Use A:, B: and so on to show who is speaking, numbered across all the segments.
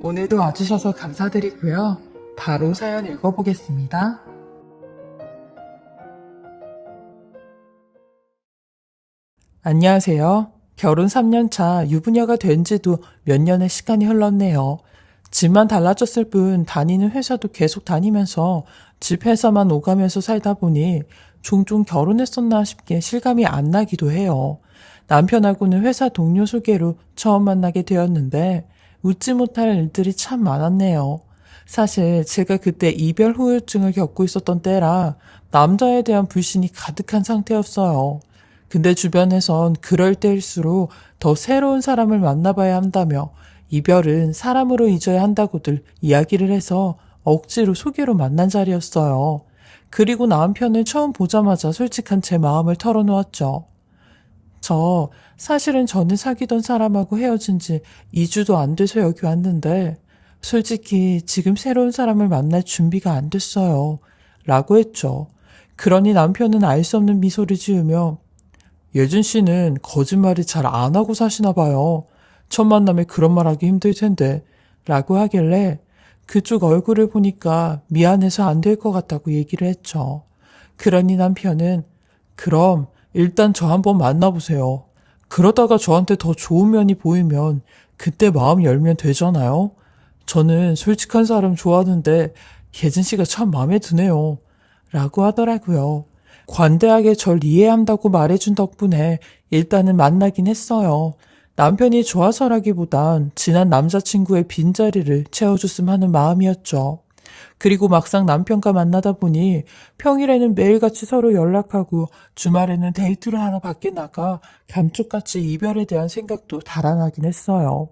A: 오늘도 와주셔서 감사드리고요. 바로 사연 읽어보겠습니다. 안녕하세요. 결혼 3년차 유부녀가 된 지도 몇 년의 시간이 흘렀네요. 집만 달라졌을 뿐 다니는 회사도 계속 다니면서 집 회사만 오가면서 살다 보니 종종 결혼했었나 싶게 실감이 안 나기도 해요. 남편하고는 회사 동료 소개로 처음 만나게 되었는데 웃지 못할 일들이 참 많았네요. 사실 제가 그때 이별 후유증을 겪고 있었던 때라 남자에 대한 불신이 가득한 상태였어요. 근데 주변에선 그럴 때일수록 더 새로운 사람을 만나봐야 한다며 이별은 사람으로 잊어야 한다고들 이야기를 해서 억지로 소개로 만난 자리였어요. 그리고 남편을 처음 보자마자 솔직한 제 마음을 털어놓았죠. 사실은 저는 사귀던 사람하고 헤어진 지 2주도 안 돼서 여기 왔는데 솔직히 지금 새로운 사람을 만날 준비가 안 됐어요. 라고 했죠. 그러니 남편은 알 수 없는 미소를 지으며 예준 씨는 거짓말을 잘 안 하고 사시나 봐요. 첫 만남에 그런 말 하기 힘들 텐데 라고 하길래 그쪽 얼굴을 보니까 미안해서 안 될 것 같다고 얘기를 했죠. 그러니 남편은 그럼 일단 저 한번 만나보세요. 그러다가 저한테 더 좋은 면이 보이면 그때 마음 열면 되잖아요. 저는 솔직한 사람 좋아하는데 예진 씨가 참 마음에 드네요. 라고 하더라고요. 관대하게 절 이해한다고 말해준 덕분에 일단은 만나긴 했어요. 남편이 좋아서라기보단 지난 남자친구의 빈자리를 채워줬으면 하는 마음이었죠. 그리고 막상 남편과 만나다 보니 평일에는 매일같이 서로 연락하고 주말에는 데이트를 하러 밖에 나가 감쪽같이 이별에 대한 생각도 달아나긴 했어요.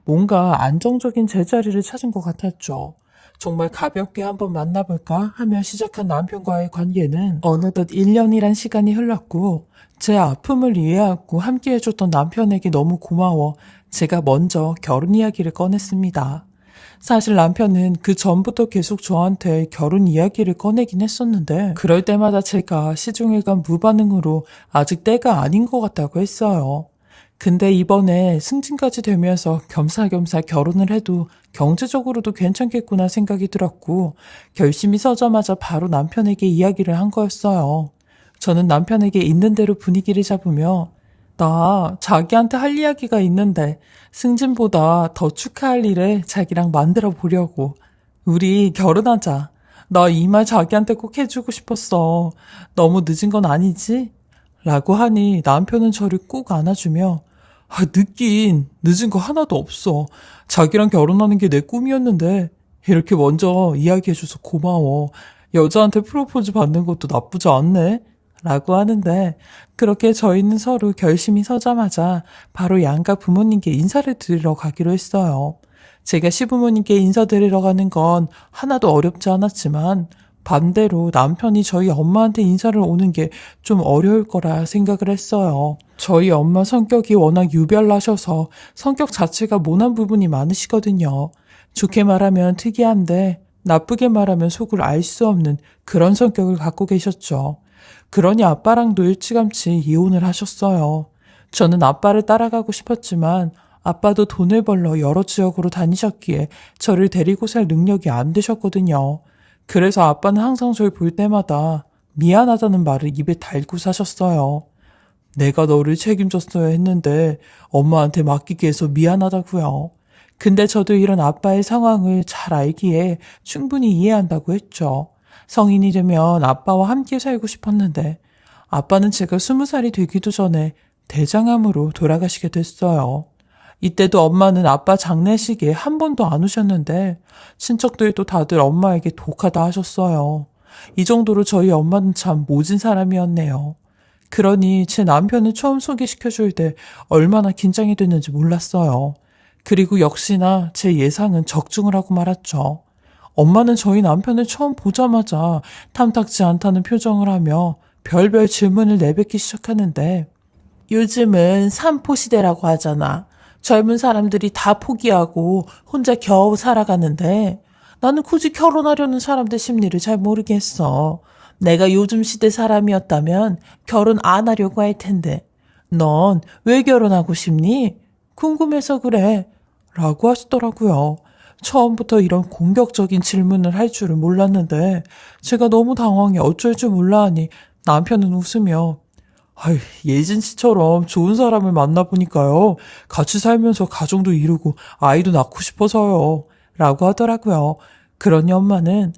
A: 뭔가 안정적인 제자리를 찾은 것 같았죠. 정말 가볍게 한번 만나볼까 하며 시작한 남편과의 관계는 어느덧 1년이란 시간이 흘렀고 제 아픔을 이해하고 함께 해줬던 남편에게 너무 고마워 제가 먼저 결혼 이야기를 꺼냈습니다. 사실 남편은 그 전부터 계속 저한테 결혼 이야기를 꺼내긴 했었는데 그럴 때마다 제가 시종일관 무반응으로 아직 때가 아닌 것 같다고 했어요. 근데 이번에 승진까지 되면서 겸사겸사 결혼을 해도 경제적으로도 괜찮겠구나 생각이 들었고 결심이 서자마자 바로 남편에게 이야기를 한 거였어요. 저는 남편에게 있는 대로 분위기를 잡으며 나 자기한테 할 이야기가 있는데 승진보다 더 축하할 일을 자기랑 만들어 보려고. 우리 결혼하자. 나 이 말 자기한테 꼭 해주고 싶었어. 너무 늦은 건 아니지? 라고 하니 남편은 저를 꼭 안아주며 늦은 거 하나도 없어. 자기랑 결혼하는 게 내 꿈이었는데 이렇게 먼저 이야기해줘서 고마워. 여자한테 프로포즈 받는 것도 나쁘지 않네. 라고 하는데 그렇게 저희는 서로 결심이 서자마자 바로 양가 부모님께 인사를 드리러 가기로 했어요. 제가 시부모님께 인사드리러 가는 건 하나도 어렵지 않았지만 반대로 남편이 저희 엄마한테 인사를 오는 게 좀 어려울 거라 생각을 했어요. 저희 엄마 성격이 워낙 유별나셔서 성격 자체가 모난 부분이 많으시거든요. 좋게 말하면 특이한데 나쁘게 말하면 속을 알 수 없는 그런 성격을 갖고 계셨죠. 그러니 아빠랑도 일찌감치 이혼을 하셨어요. 저는 아빠를 따라가고 싶었지만 아빠도 돈을 벌러 여러 지역으로 다니셨기에 저를 데리고 살 능력이 안 되셨거든요. 그래서 아빠는 항상 저를 볼 때마다 미안하다는 말을 입에 달고 사셨어요. 내가 너를 책임졌어야 했는데 엄마한테 맡기게 해서 미안하다고요. 근데 저도 이런 아빠의 상황을 잘 알기에 충분히 이해한다고 했죠. 성인이 되면 아빠와 함께 살고 싶었는데 아빠는 제가 20살이 되기도 전에 대장암으로 돌아가시게 됐어요. 이때도 엄마는 아빠 장례식에 한 번도 안 오셨는데 친척들도 다들 엄마에게 독하다 하셨어요. 이 정도로 저희 엄마는 참 모진 사람이었네요. 그러니 제 남편을 처음 소개시켜줄 때 얼마나 긴장이 됐는지 몰랐어요. 그리고 역시나 제 예상은 적중을 하고 말았죠. 엄마는 저희 남편을 처음 보자마자 탐탁지 않다는 표정을 하며 별별 질문을 내뱉기 시작하는데 요즘은 삼포시대라고 하잖아. 젊은 사람들이 다 포기하고 혼자 겨우 살아가는데 나는 굳이 결혼하려는 사람들 심리를 잘 모르겠어. 내가 요즘 시대 사람이었다면 결혼 안 하려고 할 텐데 넌 왜 결혼하고 싶니? 궁금해서 그래. 라고 하시더라고요. 처음부터 이런 공격적인 질문을 할 줄은 몰랐는데 제가 너무 당황해 어쩔 줄 몰라 하니 남편은 웃으며 아유, 예진 씨처럼 좋은 사람을 만나보니까요. 같이 살면서 가정도 이루고 아이도 낳고 싶어서요. 라고 하더라고요. 그러니 엄마는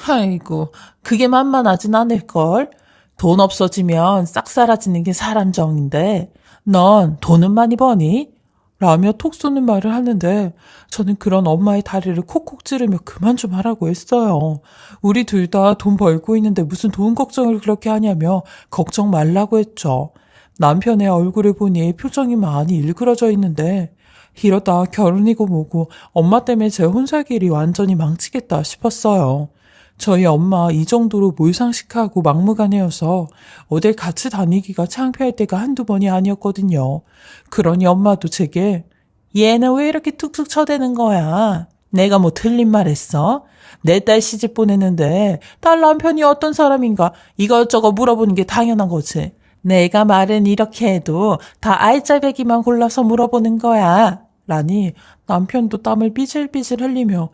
A: 아이고, 그게 만만하진 않을걸. 돈 없어지면 싹 사라지는 게 사람 정인데 넌 돈은 많이 버니? 라며 톡 쏘는 말을 하는데 저는 그런 엄마의 다리를 콕콕 찌르며 그만 좀 하라고 했어요. 우리 둘 다 돈 벌고 있는데 무슨 돈 걱정을 그렇게 하냐며 걱정 말라고 했죠. 남편의 얼굴을 보니 표정이 많이 일그러져 있는데 이러다 결혼이고 뭐고 엄마 때문에 제 혼살길이 완전히 망치겠다 싶었어요. 저희 엄마 이 정도로 몰상식하고 막무가내여서 어딜 같이 다니기가 창피할 때가 한두 번이 아니었거든요. 그러니 엄마도 제게 얘는 왜 이렇게 툭툭 쳐대는 거야? 내가 뭐 틀린 말 했어? 내 딸 시집 보내는데 딸 남편이 어떤 사람인가 이것저것 물어보는 게 당연한 거지. 내가 말은 이렇게 해도 다 알짜배기만 골라서 물어보는 거야. 라니 남편도 땀을 삐질삐질 흘리며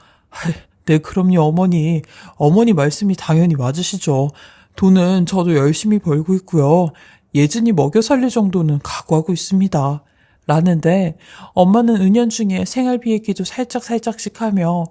A: 네, 그럼요, 어머니. 어머니 말씀이 당연히 맞으시죠. 돈은 저도 열심히 벌고 있고요. 예진이 먹여 살릴 정도는 각오하고 있습니다. 라는데 엄마는 은연중에 생활비 얘기도 살짝씩 하며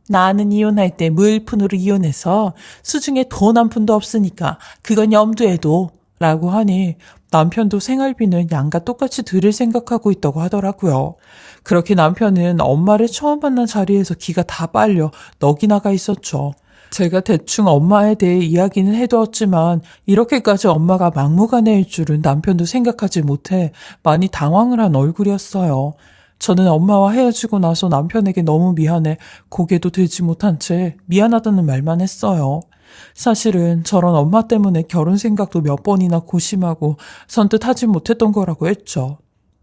A: 나는 이혼할 때 무일푼으로 이혼해서 수중에 돈 한 푼도 없으니까 그건 염두에도 라고 하니 남편도 생활비는 양가 똑같이 들을 생각하고 있다고 하더라고요. 그렇게 남편은 엄마를 처음 만난 자리에서 기가 다 빨려 넋이 나가 있었죠. 제가 대충 엄마에 대해 이야기는 해두었지만 이렇게까지 엄마가 막무가내일 줄은 남편도 생각하지 못해 많이 당황을 한 얼굴이었어요. 저는 엄마와 헤어지고 나서 남편에게 너무 미안해 고개도 들지 못한 채 미안하다는 말만 했어요. 사실은 저런 엄마 때문에 결혼 생각도 몇 번이나 고심하고 선뜻 하지 못했던 거라고 했죠.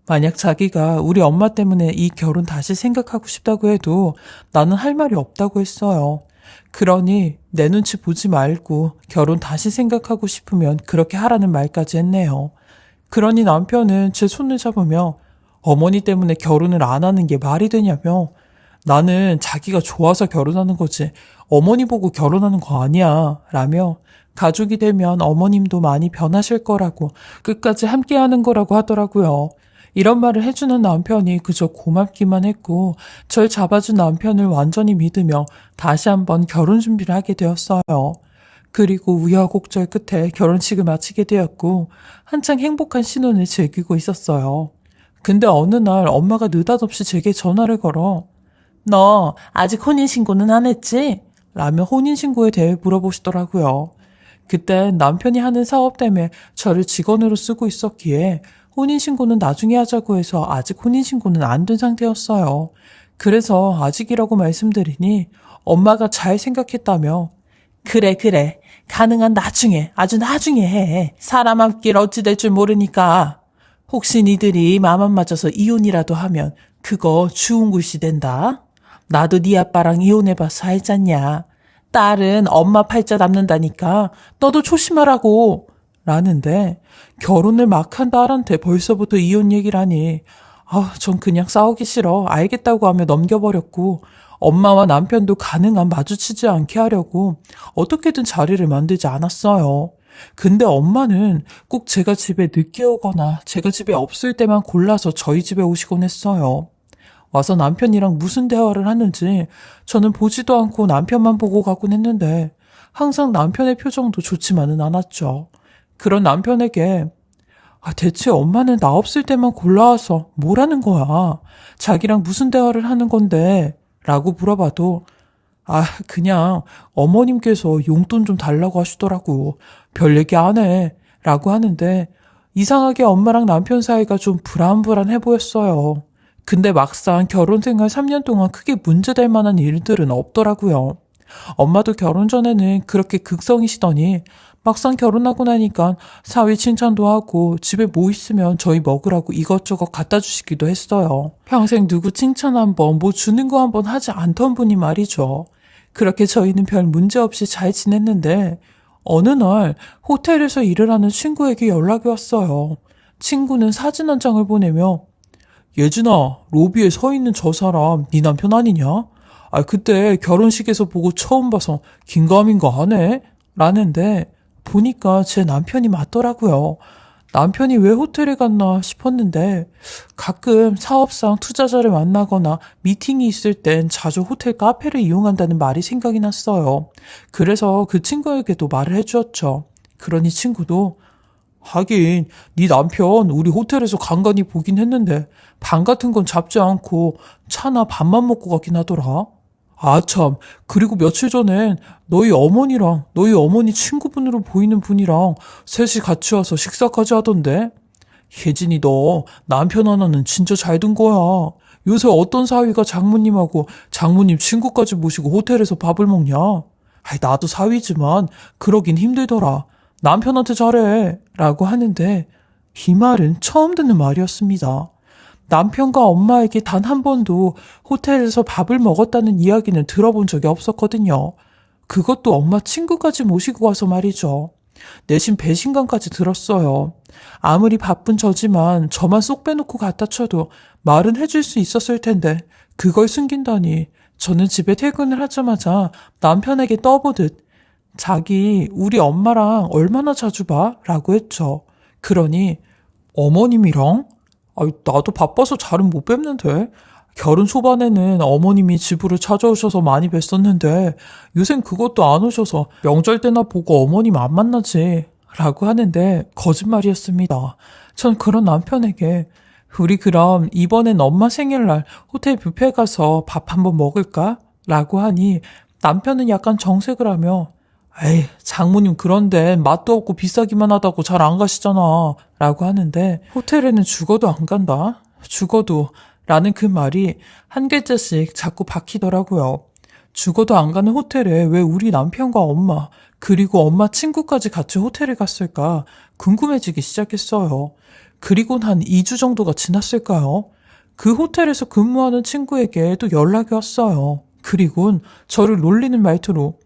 A: 만약 자기가 우리 엄마 때문에 이 결혼 다시 생각하고 싶다고 해도 나는 할 말이 없다고 했어요. 그러니 내 눈치 보지 말고 결혼 다시 생각하고 싶으면 그렇게 하라는 말까지 했네요. 그러니 남편은 제 손을 잡으며 어머니 때문에 결혼을 안 하는 게 말이 되냐며 나는 자기가 좋아서 결혼하는 거지 어머니 보고 결혼하는 거 아니야 라며 가족이 되면 어머님도 많이 변하실 거라고 끝까지 함께하는 거라고 하더라고요. 이런 말을 해주는 남편이 그저 고맙기만 했고 절 잡아준 남편을 완전히 믿으며 다시 한번 결혼 준비를 하게 되었어요. 그리고 우여곡절 끝에 결혼식을 마치게 되었고 한창 행복한 신혼을 즐기고 있었어요. 근데 어느 날 엄마가 느닷없이 제게 전화를 걸어 너 아직 혼인신고는 안 했지? 라며 혼인신고에 대해 물어보시더라고요. 그때 남편이 하는 사업 때문에 저를 직원으로 쓰고 있었기에 혼인신고는 나중에 하자고 해서 아직 혼인신고는 안 된 상태였어요. 그래서 아직이라고 말씀드리니 엄마가 잘 생각했다며 그래 가능한 나중에 아주 나중에 해. 사람 앞길 어찌 될 줄 모르니까 혹시 니들이 맘 안 맞아서 이혼이라도 하면 그거 주운 굿이 된다. 나도 네 아빠랑 이혼해봐서 알잖냐. 딸은 엄마 팔자 남는다니까 너도 조심하라고 라는데 결혼을 막 한 딸한테 벌써부터 이혼 얘기를 하니 전 그냥 싸우기 싫어 알겠다고 하며 넘겨버렸고 엄마와 남편도 가능한 마주치지 않게 하려고 어떻게든 자리를 만들지 않았어요. 근데 엄마는 꼭 제가 집에 늦게 오거나 제가 집에 없을 때만 골라서 저희 집에 오시곤 했어요. 와서 남편이랑 무슨 대화를 하는지 저는 보지도 않고 남편만 보고 가곤 했는데 항상 남편의 표정도 좋지만은 않았죠. 그런 남편에게 대체 엄마는 나 없을 때만 골라와서 뭐라는 거야? 자기랑 무슨 대화를 하는 건데? 라고 물어봐도 그냥 어머님께서 용돈 좀 달라고 하시더라고. 별 얘기 안 해. 라고 하는데 이상하게 엄마랑 남편 사이가 좀 불안불안해 보였어요. 근데 막상 결혼 생활 3년 동안 크게 문제될 만한 일들은 없더라고요. 엄마도 결혼 전에는 그렇게 극성이시더니 막상 결혼하고 나니까 사위 칭찬도 하고 집에 뭐 있으면 저희 먹으라고 이것저것 갖다 주시기도 했어요. 평생 누구 칭찬 한번 뭐 주는 거 한번 하지 않던 분이 말이죠. 그렇게 저희는 별 문제 없이 잘 지냈는데 어느 날 호텔에서 일을 하는 친구에게 연락이 왔어요. 친구는 사진 한 장을 보내며 예진아, 로비에 서 있는 저 사람 네 남편 아니냐? 그때 결혼식에서 보고 처음 봐서 긴가민가 하네? 라는데 보니까 제 남편이 맞더라고요. 남편이 왜 호텔에 갔나 싶었는데 가끔 사업상 투자자를 만나거나 미팅이 있을 땐 자주 호텔 카페를 이용한다는 말이 생각이 났어요. 그래서 그 친구에게도 말을 해주었죠. 그러니 친구도 하긴 네 남편 우리 호텔에서 간간히 보긴 했는데 방 같은 건 잡지 않고 차나 밥만 먹고 가긴 하더라. 참. 그리고 며칠 전엔 너희 어머니랑 너희 어머니 친구분으로 보이는 분이랑 셋이 같이 와서 식사까지 하던데. 혜진이 너 남편 하나는 진짜 잘 둔 거야. 요새 어떤 사위가 장모님하고 장모님 친구까지 모시고 호텔에서 밥을 먹냐? 나도 사위지만 그러긴 힘들더라. 남편한테 잘해. 라고 하는데 이 말은 처음 듣는 말이었습니다. 남편과 엄마에게 단 한 번도 호텔에서 밥을 먹었다는 이야기는 들어본 적이 없었거든요. 그것도 엄마 친구까지 모시고 와서 말이죠. 내심 배신감까지 들었어요. 아무리 바쁜 저지만 저만 쏙 빼놓고 갖다 쳐도 말은 해줄 수 있었을 텐데 그걸 숨긴다니. 저는 집에 퇴근을 하자마자 남편에게 떠보듯 자기 우리 엄마랑 얼마나 자주 봐? 라고 했죠. 그러니 어머님이랑? 나도 바빠서 잘은 못 뵙는데. 결혼 초반에는 어머님이 집으로 찾아오셔서 많이 뵀었는데 요샌 그것도 안 오셔서 명절 때나 보고 어머님 안 만나지. 라고 하는데 거짓말이었습니다. 전 그런 남편에게 우리 그럼 이번엔 엄마 생일날 호텔 뷔페 가서 밥 한번 먹을까? 라고 하니 남편은 약간 정색을 하며 장모님 그런데 맛도 없고 비싸기만 하다고 잘 안 가시잖아. 라고 하는데 호텔에는 죽어도 안 간다. 죽어도 라는 그 말이 한 글자씩 자꾸 박히더라고요. 죽어도 안 가는 호텔에 왜 우리 남편과 엄마 그리고 엄마 친구까지 같이 호텔에 갔을까 궁금해지기 시작했어요. 그리곤 한 2주 정도가 지났을까요? 그 호텔에서 근무하는 친구에게 또 연락이 왔어요. 그리곤 저를 놀리는 말투로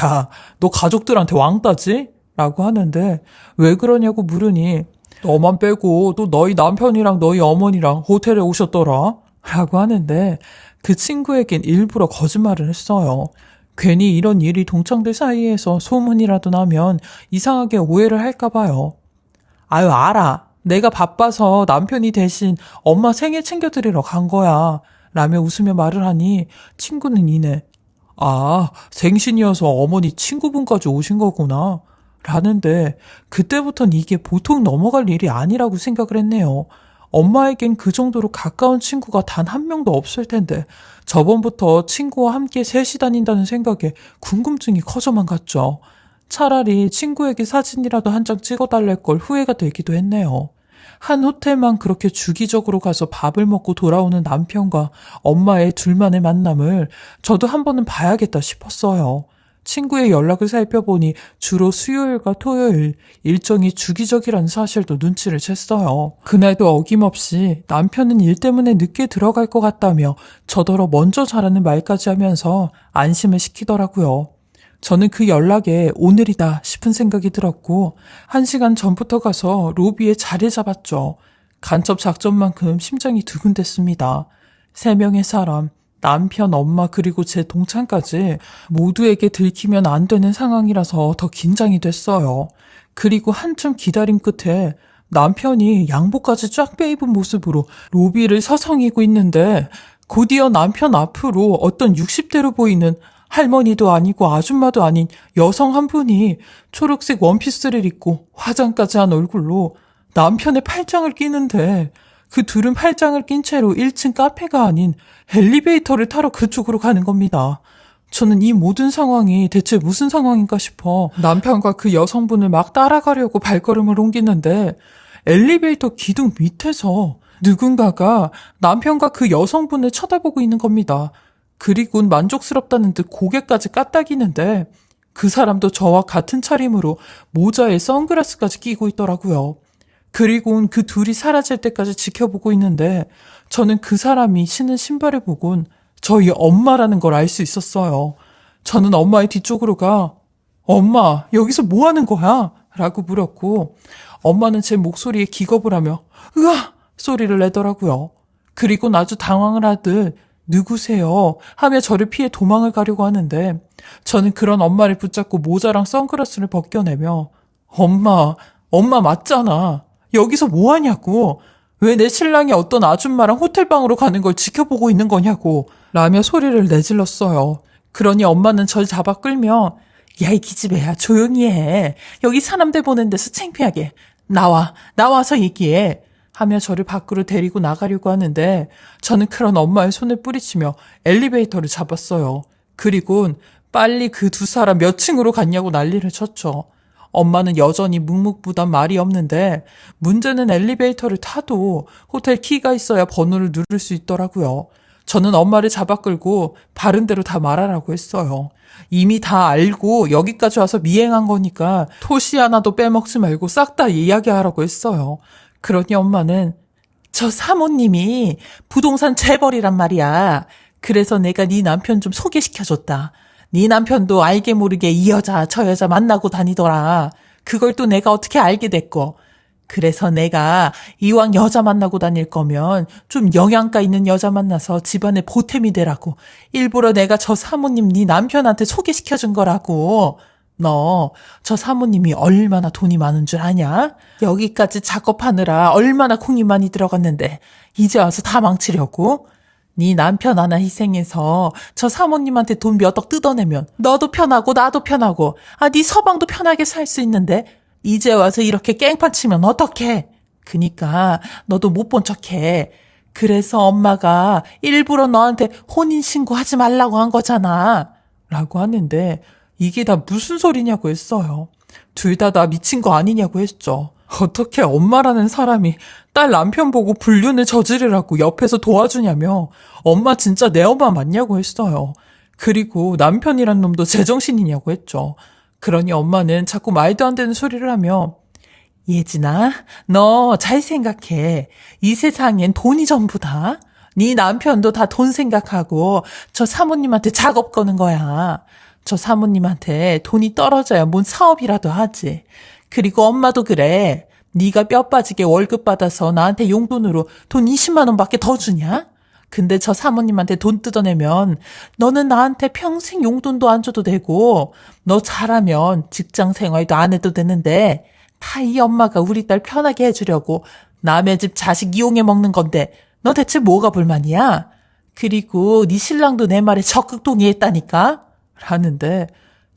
A: 야, 너 가족들한테 왕따지? 라고 하는데 왜 그러냐고 물으니 너만 빼고 또 너희 남편이랑 너희 어머니랑 호텔에 오셨더라? 라고 하는데 그 친구에겐 일부러 거짓말을 했어요. 괜히 이런 일이 동창들 사이에서 소문이라도 나면 이상하게 오해를 할까 봐요. 알아. 내가 바빠서 남편이 대신 엄마 생일 챙겨드리러 간 거야. 라며 웃으며 말을 하니 친구는 이내 생신이어서 어머니 친구분까지 오신 거구나. 라는데 그때부턴 이게 보통 넘어갈 일이 아니라고 생각을 했네요. 엄마에겐 그 정도로 가까운 친구가 단 한 명도 없을 텐데 저번부터 친구와 함께 셋이 다닌다는 생각에 궁금증이 커져만 갔죠. 차라리 친구에게 사진이라도 한 장 찍어달랄 걸 후회가 되기도 했네요. 한 호텔만 그렇게 주기적으로 가서 밥을 먹고 돌아오는 남편과 엄마의 둘만의 만남을 저도 한 번은 봐야겠다 싶었어요. 친구의 연락을 살펴보니 주로 수요일과 토요일, 일정이 주기적이라는 사실도 눈치를 챘어요. 그날도 어김없이 남편은 일 때문에 늦게 들어갈 것 같다며 저더러 먼저 자라는 말까지 하면서 안심을 시키더라고요. 저는 그 연락에 오늘이다 싶은 생각이 들었고 1시간 전부터 가서 로비에 자리 잡았죠. 간첩 작전만큼 심장이 두근댔습니다. 3명의 사람, 남편, 엄마 그리고 제 동창까지 모두에게 들키면 안 되는 상황이라서 더 긴장이 됐어요. 그리고 한참 기다림 끝에 남편이 양복까지 쫙 빼입은 모습으로 로비를 서성이고 있는데 곧이어 남편 앞으로 어떤 60대로 보이는 할머니도 아니고 아줌마도 아닌 여성 한 분이 초록색 원피스를 입고 화장까지 한 얼굴로 남편의 팔짱을 끼는데 그 둘은 팔짱을 낀 채로 1층 카페가 아닌 엘리베이터를 타러 그쪽으로 가는 겁니다. 저는 이 모든 상황이 대체 무슨 상황인가 싶어 남편과 그 여성분을 막 따라가려고 발걸음을 옮기는데 엘리베이터 기둥 밑에서 누군가가 남편과 그 여성분을 쳐다보고 있는 겁니다. 그리곤 만족스럽다는 듯 고개까지 까딱이는데 그 사람도 저와 같은 차림으로 모자에 선글라스까지 끼고 있더라고요. 그리곤 그 둘이 사라질 때까지 지켜보고 있는데 저는 그 사람이 신은 신발을 보곤 저희 엄마라는 걸 알 수 있었어요. 저는 엄마의 뒤쪽으로 가 엄마 여기서 뭐 하는 거야? 라고 물었고 엄마는 제 목소리에 기겁을 하며 으아! 소리를 내더라고요. 그리곤 아주 당황을 하듯 누구세요? 하며 저를 피해 도망을 가려고 하는데 저는 그런 엄마를 붙잡고 모자랑 선글라스를 벗겨내며 엄마 맞잖아. 여기서 뭐 하냐고. 왜 내 신랑이 어떤 아줌마랑 호텔방으로 가는 걸 지켜보고 있는 거냐고 라며 소리를 내질렀어요. 그러니 엄마는 절 잡아 끌며 야, 이 기집애야 조용히 해. 여기 사람들 보는 데서 창피하게. 나와서 얘기해. 하며 저를 밖으로 데리고 나가려고 하는데 저는 그런 엄마의 손을 뿌리치며 엘리베이터를 잡았어요. 그리곤 빨리 그 두 사람 몇 층으로 갔냐고 난리를 쳤죠. 엄마는 여전히 묵묵부단 말이 없는데 문제는 엘리베이터를 타도 호텔 키가 있어야 번호를 누를 수 있더라고요. 저는 엄마를 잡아 끌고 바른 대로 다 말하라고 했어요. 이미 다 알고 여기까지 와서 미행한 거니까 토시 하나도 빼먹지 말고 싹 다 이야기하라고 했어요. 그러니 엄마는 저 사모님이 부동산 재벌이란 말이야. 그래서 내가 네 남편 좀 소개시켜줬다. 네 남편도 알게 모르게 이 여자 저 여자 만나고 다니더라. 그걸 또 내가 어떻게 알게 됐고. 그래서 내가 이왕 여자 만나고 다닐 거면 좀 영양가 있는 여자 만나서 집안에 보탬이 되라고 일부러 내가 저 사모님 네 남편한테 소개시켜준 거라고. 너 저 사모님이 얼마나 돈이 많은 줄 아냐? 여기까지 작업하느라 얼마나 공이 많이 들어갔는데 이제 와서 다 망치려고? 네 남편 하나 희생해서 저 사모님한테 돈 몇 억 뜯어내면 너도 편하고 나도 편하고 네 서방도 편하게 살 수 있는데 이제 와서 이렇게 깽판 치면 어떡해? 그니까 너도 못 본 척해. 그래서 엄마가 일부러 너한테 혼인신고 하지 말라고 한 거잖아. 라고 하는데 이게 다 무슨 소리냐고 했어요. 둘 다 미친 거 아니냐고 했죠. 어떻게 엄마라는 사람이 딸 남편 보고 불륜을 저지르라고 옆에서 도와주냐며 엄마 진짜 내 엄마 맞냐고 했어요. 그리고 남편이란 놈도 제정신이냐고 했죠. 그러니 엄마는 자꾸 말도 안 되는 소리를 하며 예진아, 너 잘 생각해. 이 세상엔 돈이 전부다. 네 남편도 다 돈 생각하고 저 사모님한테 작업 거는 거야. 저 사모님한테 돈이 떨어져야 뭔 사업이라도 하지. 그리고 엄마도 그래. 네가 뼈 빠지게 월급 받아서 나한테 용돈으로 돈 20만 원밖에 더 주냐? 근데 저 사모님한테 돈 뜯어내면 너는 나한테 평생 용돈도 안 줘도 되고 너 잘하면 직장 생활도 안 해도 되는데 다 이 엄마가 우리 딸 편하게 해주려고 남의 집 자식 이용해 먹는 건데 너 대체 뭐가 불만이야? 그리고 네 신랑도 내 말에 적극 동의했다니까? 라는데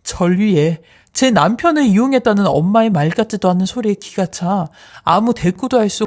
A: 절 위에 제 남편을 이용했다는 엄마의 말 같지도 않은 소리에 기가 차 아무 대꾸도 할 수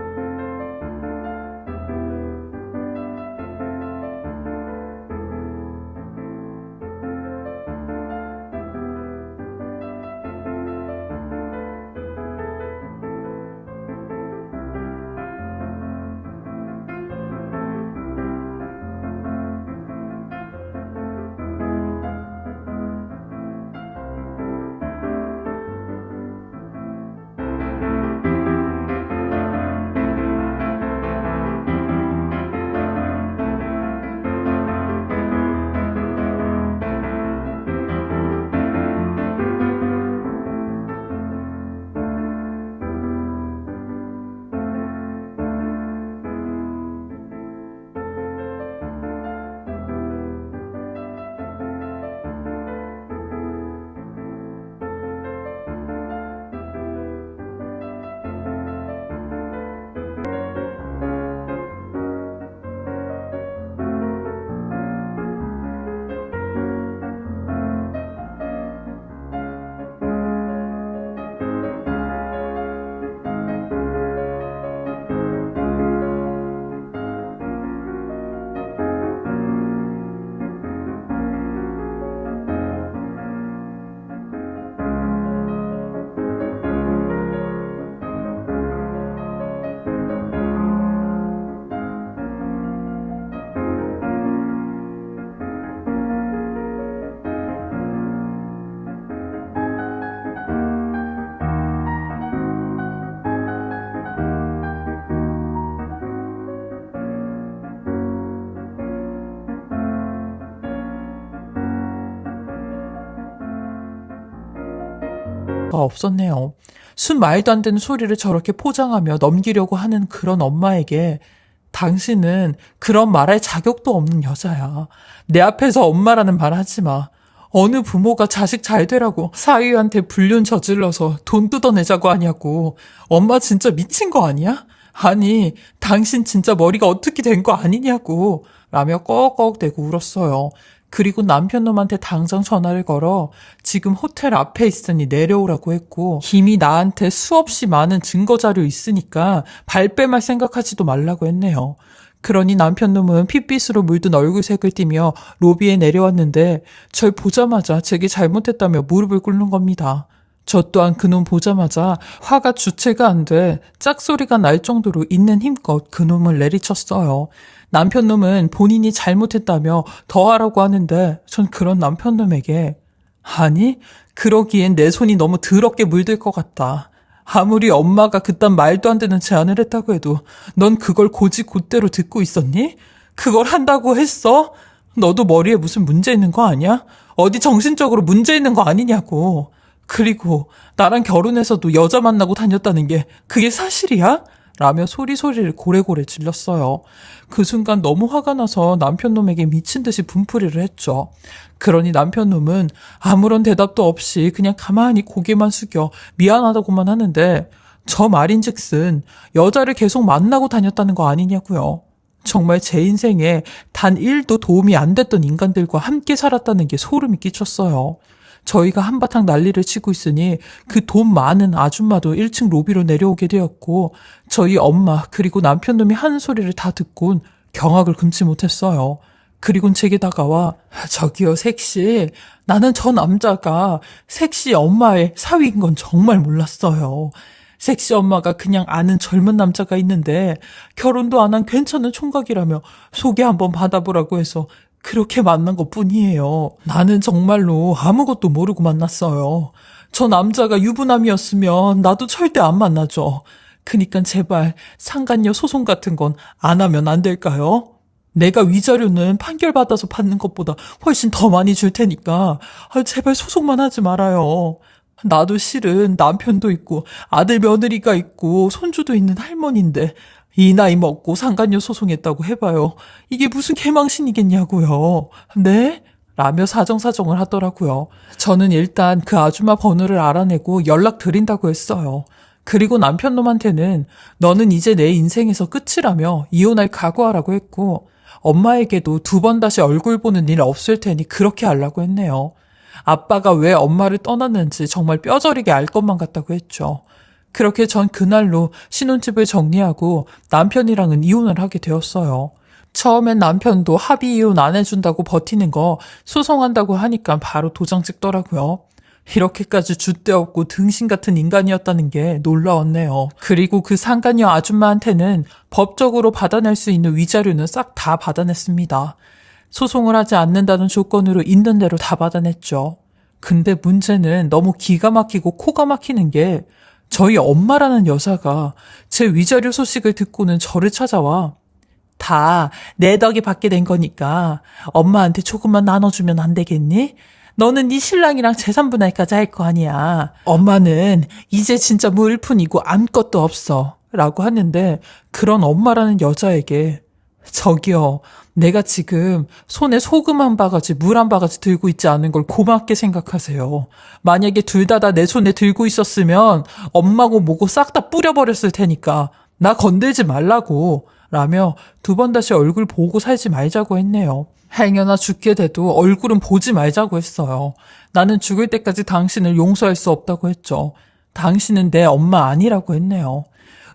A: 없었네요. 순 말도 안 되는 소리를 저렇게 포장하며 넘기려고 하는 그런 엄마에게 당신은 그런 말할 자격도 없는 여자야. 내 앞에서 엄마라는 말 하지 마. 어느 부모가 자식 잘 되라고 사위한테 불륜 저질러서 돈 뜯어내자고 하냐고. 엄마 진짜 미친 거 아니야? 아니, 당신 진짜 머리가 어떻게 된 거 아니냐고. 라며 꺽꺽대고 울었어요. 그리고 남편놈한테 당장 전화를 걸어 지금 호텔 앞에 있으니 내려오라고 했고, 이미 나한테 수없이 많은 증거자료 있으니까 발뺌할 생각하지도 말라고 했네요. 그러니 남편놈은 핏빛으로 물든 얼굴색을 띠며 로비에 내려왔는데 절 보자마자 제게 잘못했다며 무릎을 꿇는 겁니다. 저 또한 그놈 보자마자 화가 주체가 안 돼 짝소리가 날 정도로 있는 힘껏 그놈을 내리쳤어요. 남편놈은 본인이 잘못했다며 더 하라고 하는데 전 그런 남편놈에게 아니, 그러기엔 내 손이 너무 더럽게 물들 것 같다. 아무리 엄마가 그딴 말도 안 되는 제안을 했다고 해도 넌 그걸 곧대로 듣고 있었니? 그걸 한다고 했어? 너도 머리에 무슨 문제 있는 거 아니야? 어디 정신적으로 문제 있는 거 아니냐고. 그리고 나랑 결혼해서도 여자 만나고 다녔다는 게 그게 사실이야? 라며 소리를 고래고래 질렀어요. 그 순간 너무 화가 나서 남편놈에게 미친 듯이 분풀이를 했죠. 그러니 남편놈은 아무런 대답도 없이 그냥 가만히 고개만 숙여 미안하다고만 하는데 저 말인즉슨 여자를 계속 만나고 다녔다는 거 아니냐고요. 정말 제 인생에 단 1도 도움이 안 됐던 인간들과 함께 살았다는 게 소름이 끼쳤어요. 저희가 한바탕 난리를 치고 있으니 그 돈 많은 아줌마도 1층 로비로 내려오게 되었고 저희 엄마 그리고 남편놈이 하는 소리를 다 듣곤 경악을 금치 못했어요. 그리곤 제게 다가와 저기요 색시, 나는 저 남자가 색시 엄마의 사위인 건 정말 몰랐어요. 색시 엄마가 그냥 아는 젊은 남자가 있는데 결혼도 안 한 괜찮은 총각이라며 소개 한번 받아보라고 해서 그렇게 만난 것 뿐이에요. 나는 정말로 아무것도 모르고 만났어요. 저 남자가 유부남이었으면 나도 절대 안 만나죠. 그니까 제발 상간녀 소송 같은 건 안 하면 안 될까요? 내가 위자료는 판결받아서 받는 것보다 훨씬 더 많이 줄 테니까 제발 소송만 하지 말아요. 나도 실은 남편도 있고 아들 며느리가 있고 손주도 있는 할머니인데 이 나이 먹고 상간녀 소송했다고 해봐요. 이게 무슨 개망신이겠냐고요. 네? 라며 사정사정을 하더라고요. 저는 일단 그 아줌마 번호를 알아내고 연락드린다고 했어요. 그리고 남편놈한테는 너는 이제 내 인생에서 끝이라며 이혼할 각오하라고 했고 엄마에게도 2번 다시 얼굴 보는 일 없을 테니 그렇게 하려고 했네요. 아빠가 왜 엄마를 떠났는지 정말 뼈저리게 알 것만 같다고 했죠. 그렇게 전 그날로 신혼집을 정리하고 남편이랑은 이혼을 하게 되었어요. 처음엔 남편도 합의 이혼 안 해준다고 버티는 거 소송한다고 하니까 바로 도장 찍더라고요. 이렇게까지 줏대없고 등신 같은 인간이었다는 게 놀라웠네요. 그리고 그 상간녀 아줌마한테는 법적으로 받아낼 수 있는 위자료는 싹 다 받아냈습니다. 소송을 하지 않는다는 조건으로 있는 대로 다 받아냈죠. 근데 문제는 너무 기가 막히고 코가 막히는 게 저희 엄마라는 여자가 제 위자료 소식을 듣고는 저를 찾아와 다 내 덕에 받게 된 거니까 엄마한테 조금만 나눠주면 안 되겠니? 너는 네 신랑이랑 재산분할까지 할 거 아니야. 엄마는 이제 진짜 물뿐이고 아무것도 없어. 라고 하는데 그런 엄마라는 여자에게 저기요, 내가 지금 손에 소금 한 바가지, 물 한 바가지 들고 있지 않은 걸 고맙게 생각하세요. 만약에 둘 다 내 손에 들고 있었으면 엄마고 뭐고 싹 다 뿌려버렸을 테니까 나 건들지 말라고 라며 2번 다시 얼굴 보고 살지 말자고 했네요. 행여나 죽게 돼도 얼굴은 보지 말자고 했어요. 나는 죽을 때까지 당신을 용서할 수 없다고 했죠. 당신은 내 엄마 아니라고 했네요.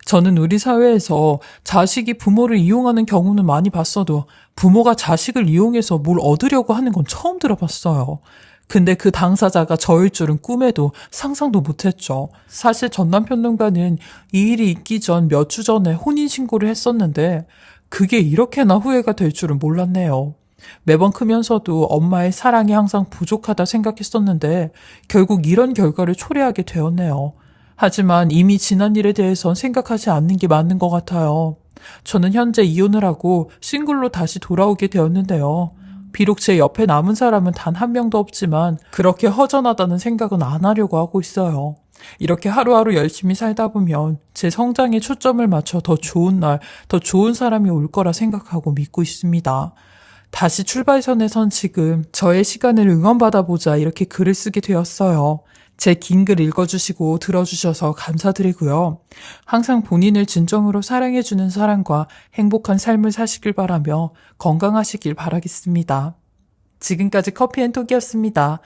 A: 저는 우리 사회에서 자식이 부모를 이용하는 경우는 많이 봤어도 부모가 자식을 이용해서 뭘 얻으려고 하는 건 처음 들어봤어요. 근데 그 당사자가 저일 줄은 꿈에도 상상도 못했죠. 사실 전 남편과는 이 일이 있기 전 몇 주 전에 혼인신고를 했었는데 그게 이렇게나 후회가 될 줄은 몰랐네요. 매번 크면서도 엄마의 사랑이 항상 부족하다 생각했었는데 결국 이런 결과를 초래하게 되었네요. 하지만 이미 지난 일에 대해선 생각하지 않는 게 맞는 것 같아요. 저는 현재 이혼을 하고 싱글로 다시 돌아오게 되었는데요. 비록 제 옆에 남은 사람은 단 한 명도 없지만 그렇게 허전하다는 생각은 안 하려고 하고 있어요. 이렇게 하루하루 열심히 살다 보면 제 성장에 초점을 맞춰 더 좋은 날, 더 좋은 사람이 올 거라 생각하고 믿고 있습니다. 다시 출발선에 선 지금 저의 시간을 응원받아보자 이렇게 글을 쓰게 되었어요. 제 긴 글 읽어주시고 들어주셔서 감사드리고요. 항상 본인을 진정으로 사랑해주는 사람과 행복한 삶을 사시길 바라며 건강하시길 바라겠습니다. 지금까지 커피앤톡이었습니다.